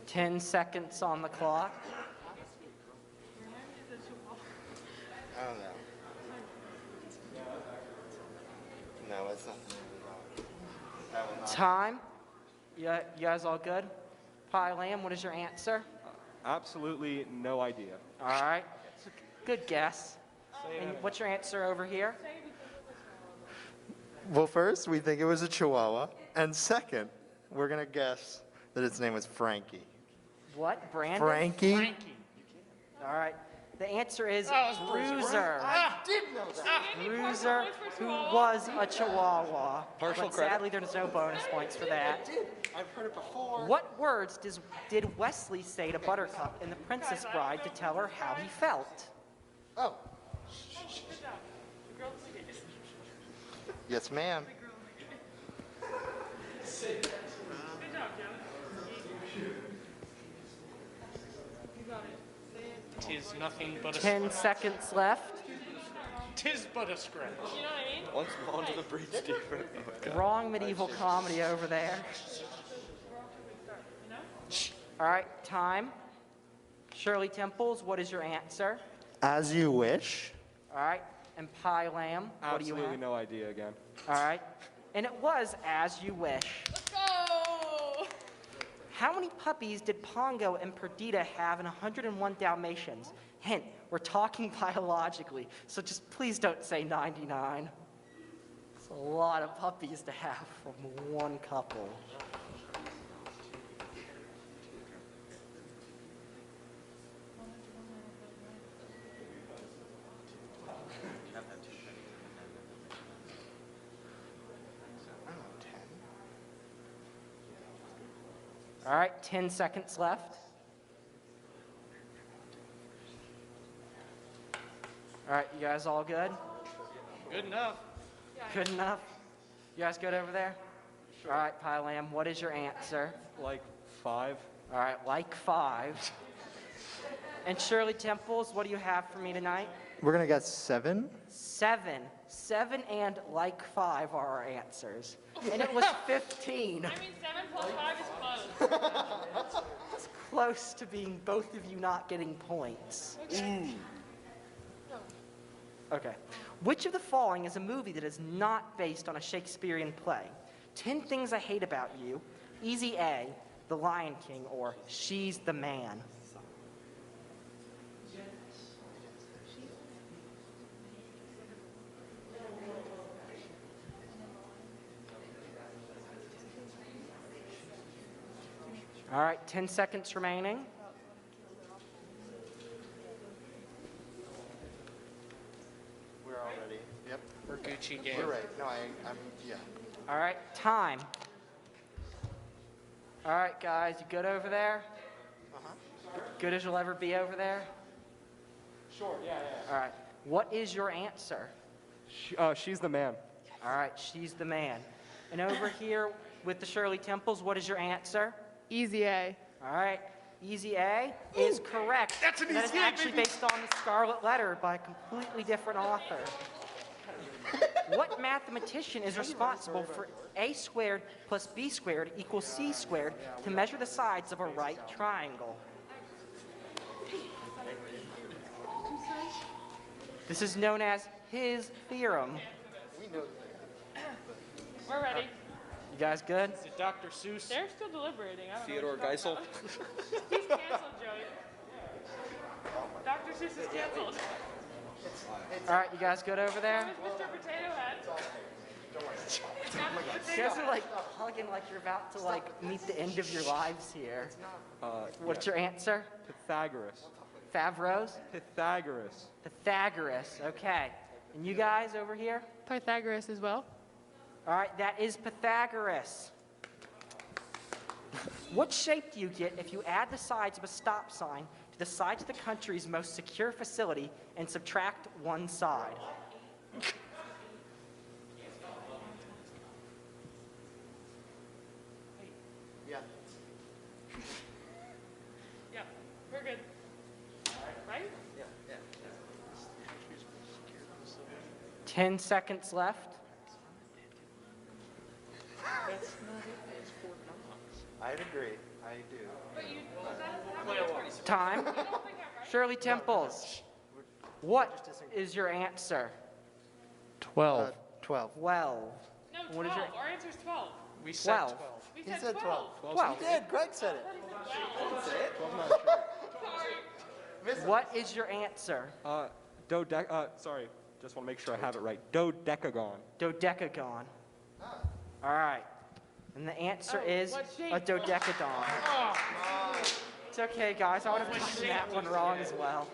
10 seconds on the clock.
I don't know. No, it's not. That will not.
Time. You guys all good? Pie Lamb, what is your answer?
Absolutely no idea.
All right. It's a good guess. And what's your answer over here?
Well, first, we think it was a Chihuahua. And second, we're going to guess that its name was Frankie.
What? Brandon?
Frankie?
All right. The answer is
Oh, it's
Bruiser.
I did know that.
Bruiser, who was a Chihuahua.
Partial
But
credit.
sadly, there's no bonus points for that.
I did. I've heard it before.
What words did Wesley say to Buttercup in The Princess Bride to tell her how he felt?
Oh. Yes, ma'am.
Tis nothing but a
10
scratch.
seconds left.
Tis but a scratch.
You know what I mean?
Once more to the breed's different. Oh, God.
Wrong medieval comedy over there. All right, time. Shirley Temples, what is your answer?
As you wish.
All right, and Pie Lamb, what do you
Absolutely
have?
no idea again.
All right, and it was As You Wish.
Let's go!
How many puppies did Pongo and Perdita have in 101 Dalmatians? Hint, we're talking biologically, so just please don't say 99. It's a lot of puppies to have from one couple.
I don't know, 10.
All right, 10 seconds left. All right, you guys all good?
Good enough.
Good enough? You guys good over there? All right, Pie Lamb, what is your answer?
Like 5?
All right, like 5. And Shirley Temples, what do you have for me tonight?
We're going to guess 7.
7. 7 and like 5 are our answers. And it was 15.
I mean, 7 plus 5 is close.
It's close to being both of you not getting points. Okay. Which of the following is a movie that is not based on a Shakespearean play? 10 Things I Hate About You, Easy A, The Lion King, or She's the Man? All right, 10 seconds remaining.
We're all ready. Yep.
We're Gucci game.
We're right. No, I'm, yeah.
All right, time. All right, guys, you good over there? Good as you'll ever be over there?
Sure, yeah.
All right, what is your answer?
She's the man.
All right, she's the man. And over here with the Shirley Temples, what is your answer?
Easy A.
All right, Easy A is correct.
That's an
That is
easy A,
actually
baby.
based on The Scarlet Letter by a completely different author. What mathematician is responsible for a squared plus b squared equals c squared to measure the sides of a right triangle? This is known as his theorem.
We're ready.
You guys good?
Is it Dr. Seuss?
They're still deliberating. I don't know.
Theodore Geisel.
He's canceled, Joey. Dr. Seuss is canceled.
All right, you guys good over there?
Mr. Potato Head.
You guys are like hugging like you're about to like meet the end of your lives here. What's your answer?
Pythagoras.
Favros?
Pythagoras.
Pythagoras. Okay. And you guys over here?
Pythagoras as well.
All right, that is Pythagoras. What shape do you get if you add the sides of a stop sign to the sides of the country's most secure facility and subtract one side?
Yeah.
Yeah, we're good. Right?
10 seconds left.
I'd agree. I do.
Time. Shirley Temples. What is your answer?
12.
12.
12.
No, 12.
What is your-
Our answer's 12.
We
12.
We
He
said
said 12.
12.
He did. Greg said it.
Sorry.
What is your answer?
Sorry, just want to make sure I have it right. Dodecagon.
Dodecagon. All right. And the answer
Oh,
is
what shape?
a dodecadon.
Oh,
It's okay, guys. I would have gotten that one wrong as well.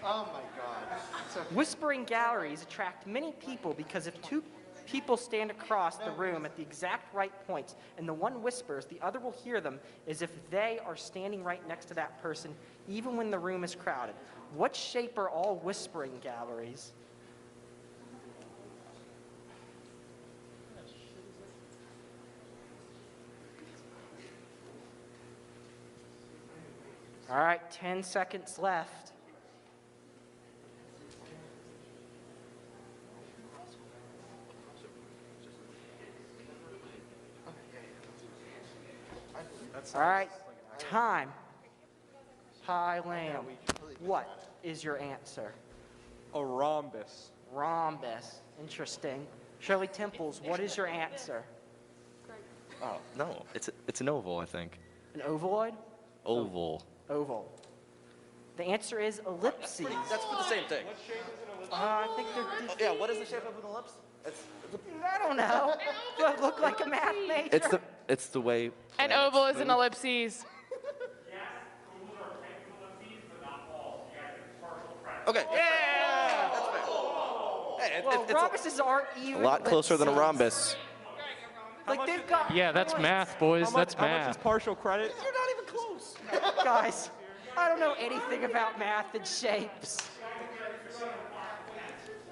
Oh my God.
Whispering galleries attract many people because if two people stand across the room at the exact right points and the one whispers, the other will hear them as if they are standing right next to that person, even when the room is crowded. What shape are all whispering galleries? All right, 10 seconds left. All right, time. Hi, Lamb. What is your answer?
A rhombus.
Rhombus. Interesting. Shirley Temples, what is your answer?
Oh, no. It's an oval, I think.
An ovaloid?
Oval.
Oval. The answer is ellipses.
That's for the same thing.
I think they're.
Yeah, what is the shape of an ellipse?
I don't know. Do I look like a math major?
It's the way.
an oval is an ellipses.
Okay.
Yeah.
That's fair. Hey,
Well,
it's
rhombuses aren't
a
even.
lot closer than a
ellipses.
rhombus.
Like they've got.
Yeah, that's math, boys. That's
How much is
math.
partial credit?
You're not even close. Guys, I don't know anything about math and shapes.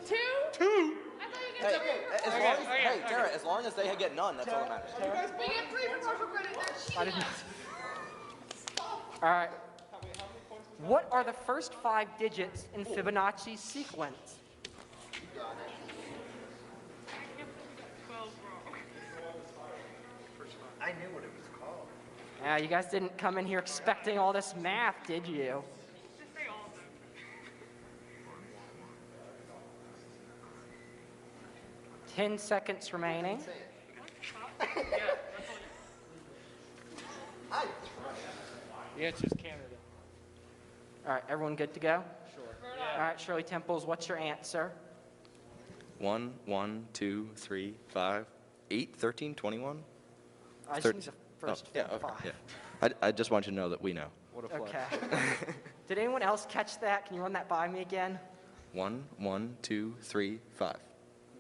2?
2.
I thought you get
As long as, hey, Tara, as long as they get none, that's all that matters.
We get 3 for partial credit. That's
I didn't. All right. What are the first 5 digits in Fibonacci's sequence?
I knew what it was called.
Yeah, you guys didn't come in here expecting all this math, did you?
Just say all of them.
10 seconds remaining.
Yeah, it's just Canada.
All right, everyone good to go? Sure. All right, Shirley Temples, what's your answer?
1, 1, 2, 3, 5, 8, 13, 21.
I just
Thir-
need the first
yeah, okay,
5.
yeah. I just want you to know that we know.
What a flex.
Okay. Did anyone else catch that? Can you run that by me again?
1, 1, 2, 3, 5.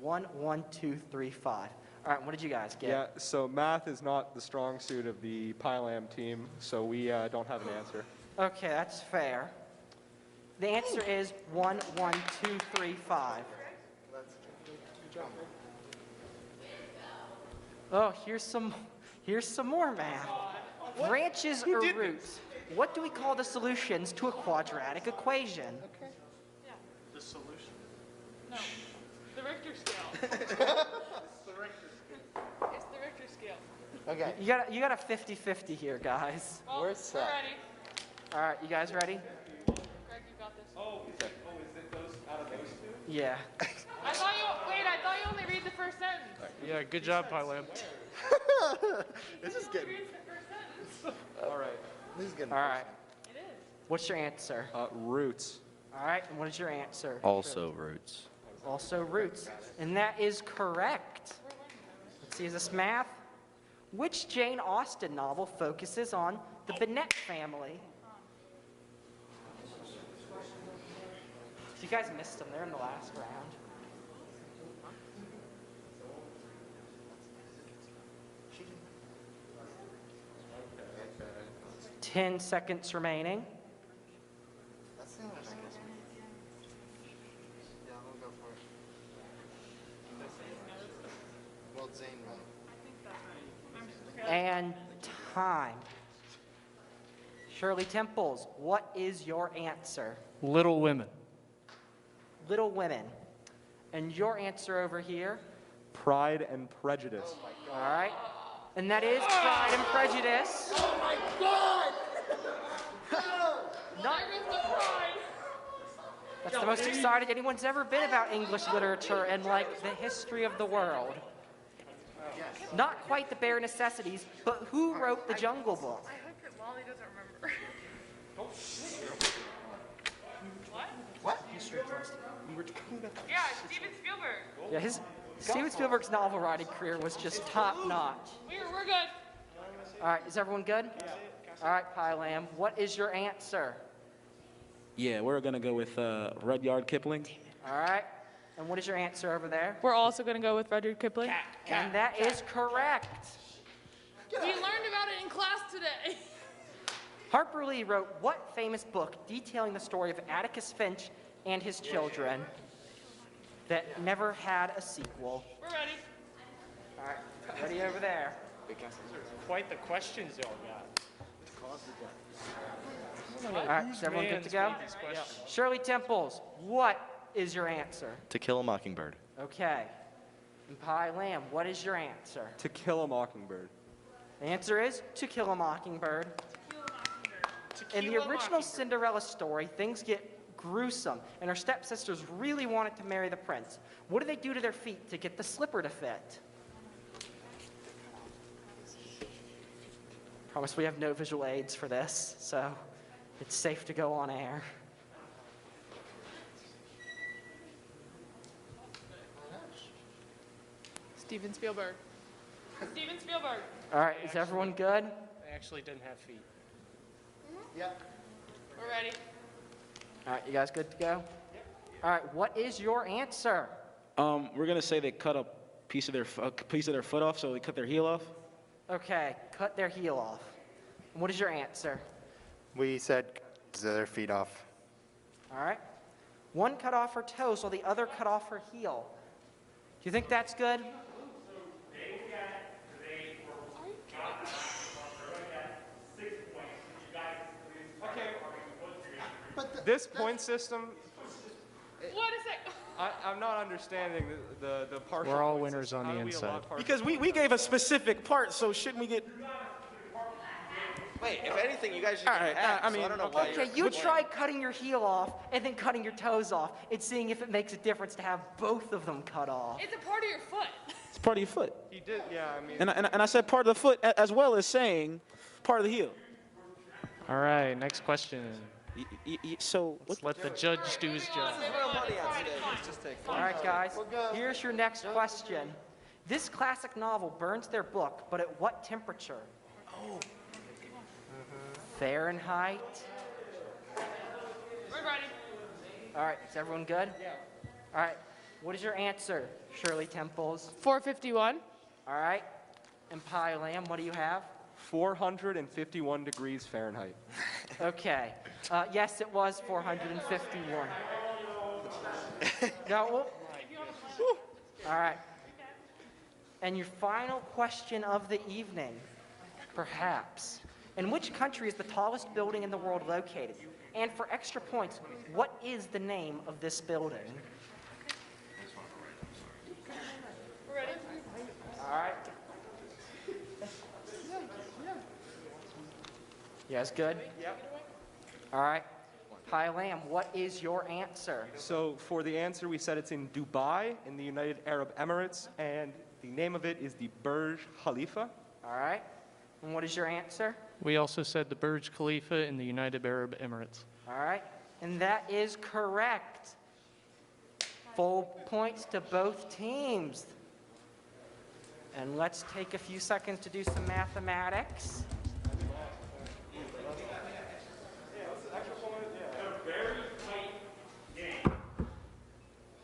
1, 1, 2, 3, 5. All right, what did you guys get?
Yeah, so math is not the strong suit of the Pylam team, so we don't have an answer.
Okay, that's fair. The answer is 1, 1, 2, 3, 5. Oh, here's some more math. Branches or roots. What do we call the solutions to a quadratic equation?
The solution.
No. The Richter scale. It's the Richter scale.
Okay.
You got a 50-50 here, guys.
Well,
We're
we're
set.
ready.
All right, you guys ready?
Greg, you got this.
Is it those out of those two?
Yeah.
I thought you only read the first sentence.
Yeah, good job, Pylam.
This is getting.
Read the first sentence.
All right.
This is getting.
All right.
It is.
What's your answer?
Roots.
All right, and what is your answer?
Also roots.
Also roots. And that is correct. Let's see, is this math? Which Jane Austen novel focuses on the Bennet family? So you guys missed them. They're in the last round. 10 seconds remaining.
That's the only one I guess. Yeah, we'll go for it. Well, Zane won.
And time. Shirley Temples, what is your answer?
Little Women.
Little Women. And your answer over here?
Pride and Prejudice.
All right. And that is Pride and Prejudice.
Oh my God!
Not, that's the most excited anyone's ever been about English literature and, like, the history of the world. Not quite the bare necessities, but who wrote the Jungle Book?
I hope that Molly doesn't remember.
What?
Yeah, Steven Spielberg.
Yeah, Steven Spielberg's novel writing career was just top notch.
We're good.
All right, is everyone good? All right, Pylam, what is your answer?
Yeah, we're going to go with Rudyard Kipling.
All right, and what is your answer over there?
We're also going to go with Rudyard Kipling.
And that is correct.
We learned about it in class today.
Harper Lee wrote what famous book detailing the story of Atticus Finch and his children that never had a sequel?
We're ready.
All right, ready over there.
Quite the questions y'all got.
All right, is everyone good to go? Shirley Temples, what is your answer?
To Kill a Mockingbird.
Okay. And Pi Lamb, what is your answer?
To Kill a Mockingbird.
The answer is To Kill a Mockingbird. In the original Cinderella story, things get gruesome, and her stepsisters really wanted to marry the prince. What do they do to their feet to get the slipper to fit? Promise we have no visual aids for this, so it's safe to go on air.
Steven Spielberg. Steven Spielberg.
All right, is everyone good?
They actually didn't have feet.
Yeah.
We're ready.
All right, you guys good to go? All right, what is your answer?
We're going to say they cut a piece of their foot off, so they cut their heel off.
Okay, cut their heel off. And what is your answer?
We said their feet off.
All right. One cut off her toes while the other cut off her heel. Do you think that's good?
This point system,
What is it?
I'm not understanding the partial.
We're all
point
winners
system.
on
How
the
do we
inside.
allot partial
Because we gave a specific part, so shouldn't we get...
Wait, if anything, you guys should
All right, I mean,
I don't know why
Okay, you try cutting your heel off and then cutting your toes off and seeing if it makes a difference to have both of them cut off.
It's a part of your foot.
It's part of your foot.
He did, yeah, I mean.
And I said part of the foot as well as saying part of the heel.
All right, next question.
So
Let's let the judge do his job.
All right, guys, here's your next question. This classic novel burns their book, but at what temperature? Fahrenheit.
We're ready.
All right, is everyone good? Yeah. All right, what is your answer, Shirley Temples?
451.
All right, and Pi Lamb, what do you have?
451 degrees Fahrenheit.
Okay. Yes, it was 451. No. All right. And your final question of the evening, perhaps. In which country is the tallest building in the world located? And for extra points, what is the name of this building?
We're ready.
All right. You guys good?
Yep.
All right. Pi Lamb, what is your answer?
So for the answer, we said it's in Dubai, in the United Arab Emirates, and the name of it is the Burj Khalifa.
All right. And what is your answer?
We also said the Burj Khalifa in the United Arab Emirates.
All right. And that is correct. Full points to both teams. And let's take a few seconds to do some mathematics.
Very tight game.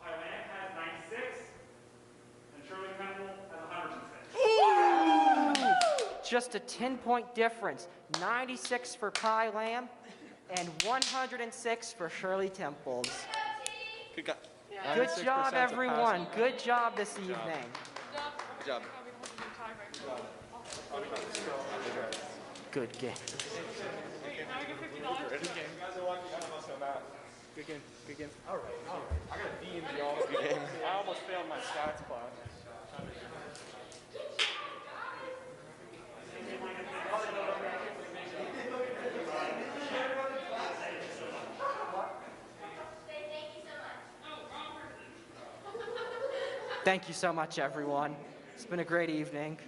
Atlantic has 96, and Shirley Temples has 106.
Just a 10-point difference. 96 for Pie Lamb and 106 for Shirley Temples.
Good guy.
Good
96%
job,
to
everyone.
pass.
Good job this evening.
Good job.
Good game.
Good game. Good game. All right. I got a D in geology.
Good game.
I almost failed my stats class.
Thank you so much, everyone. It's been a great evening.